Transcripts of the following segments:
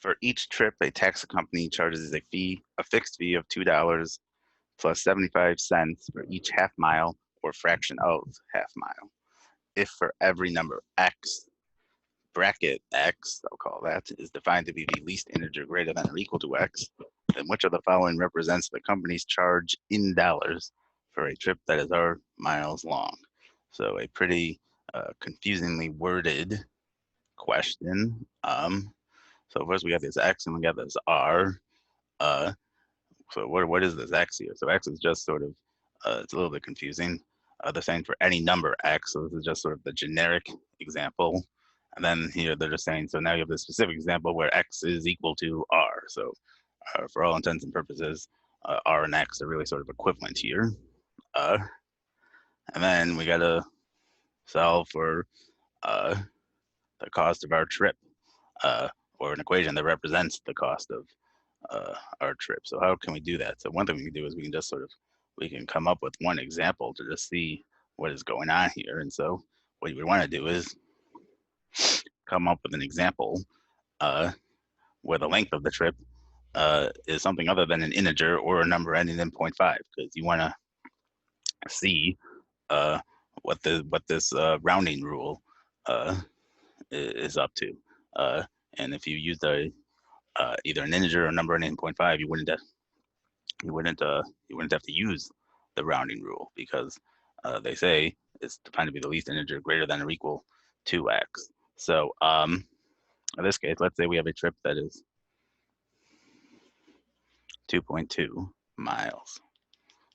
For each trip, a taxi company charges a fixed fee of $2 plus 75 cents for each half mile or fraction of half mile. If for every number X, bracket X, I'll call that, is defined to be the least integer greater than or equal to X, then which of the following represents the company's charge in dollars for a trip that is R miles long? So a pretty confusingly worded question. So first we got this X and we got this R. So what is this X here? So X is just sort of, it's a little bit confusing. They're saying for any number X, so this is just sort of the generic example. And then here they're just saying, so now you have the specific example where X is equal to R. So for all intents and purposes, R and X are really sort of equivalent here. And then we gotta solve for the cost of our trip, or an equation that represents the cost of our trip. So how can we do that? So one thing we can do is we can just we can come up with one example to just see what is going on here. And so what we want to do is come up with an example where the length of the trip is something other than an integer or a number ending in 0.5, because you want to see what this rounding rule is up to. And if you use either an integer or a number ending in 0.5, you wouldn't have to use the rounding rule, because they say it's defined to be the least integer greater than or equal to X. So in this case, let's say we have a trip that is 2.2 miles.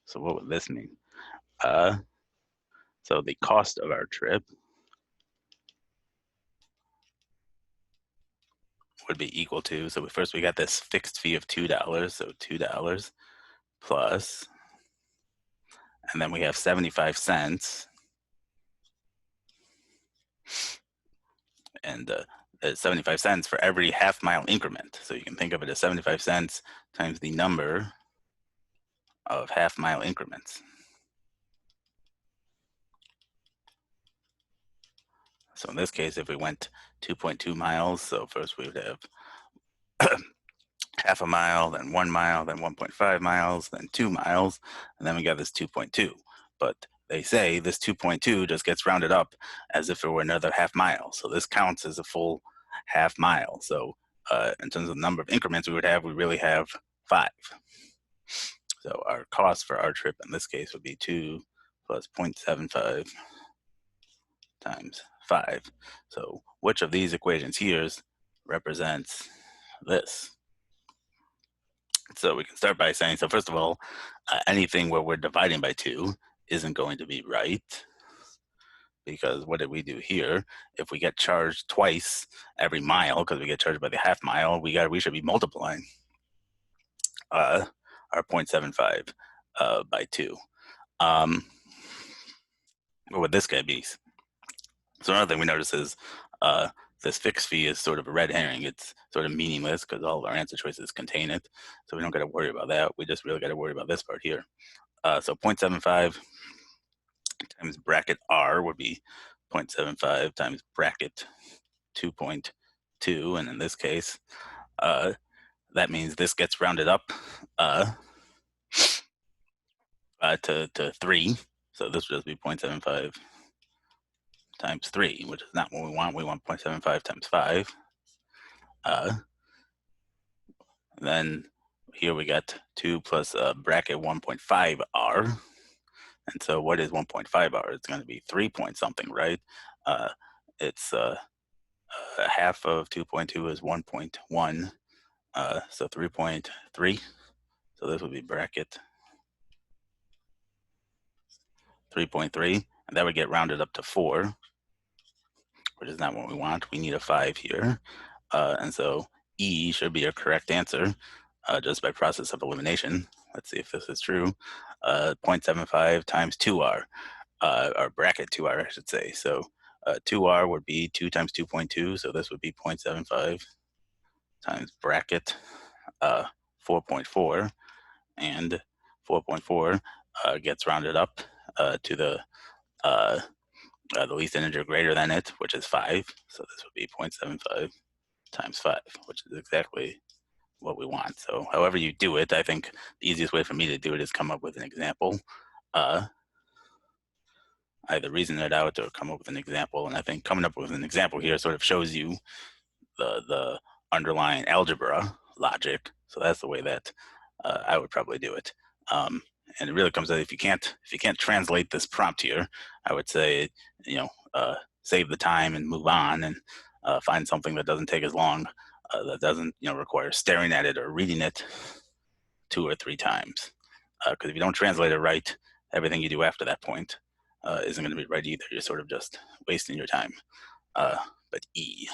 So what would this mean? So the cost of our trip would be equal to, so first we got this fixed fee of $2, so $2 plus, and then we have 75 cents, and 75 cents for every half mile increment. So you can think of it as 75 cents times the number of half mile increments. So in this case, if we went 2.2 miles, so first we would have half a mile, then 1 mile, then 1.5 miles, then 2 miles, and then we got this 2.2. But they say this 2.2 just gets rounded up as if it were another half mile. So this counts as a full half mile. So in terms of the number of increments we really have 5. So our cost for our trip in this case would be 2 plus 0.75 times 5. So which of these equations here represents this? So we can start by saying, so first of all, anything where we're dividing by 2 isn't going to be right, because what did we do here? If we get charged twice every mile, because we get charged by the half mile, we should be multiplying our 0.75 by 2. What would this guy be? So another thing we notice is this fixed fee is sort of a red herring. It's sort of meaningless because all of our answer choices contain it. So we don't got to worry about that. We just really got to worry about this part here. So 0.75 times bracket R would be 0.75 times bracket 2.2. And in this case, that means this gets rounded up to 3. So this would just be 0.75 times 3, which is not what we want. We want 0.75 times 5. Then here we got 2 plus bracket 1.5 R. And so what is 1.5 R? It's going to be 3 point something, right? It's half of 2.2 is 1.1. So 3.3. So this would be bracket 3.3. And that would get rounded up to 4, which is not what we want. We need a 5 here. And so E should be a correct answer just by process of elimination. Let's see if this is true. 0.75 times 2R, or bracket 2R, I should say. So 2R would be 2 times 2.2. So this would be 0.75 times bracket 4.4. And 4.4 gets rounded up to the least integer greater than it, which is 5. So this would be 0.75 times 5, which is exactly what we want. So however you do it, I think the easiest way for me to do it is come up with an example. Either reason it out or come up with an example. And I think coming up with an example here sort of shows you the underlying algebra logic. So that's the way that I would probably do it. And it really comes out if you can't translate this prompt here, I would say save the time and move on and find something that doesn't take as long, that doesn't require staring at it or reading it 2 or 3 times. Because if you don't translate it right, everything you do after that point isn't going to be right either. You're sort of just wasting your time. But E.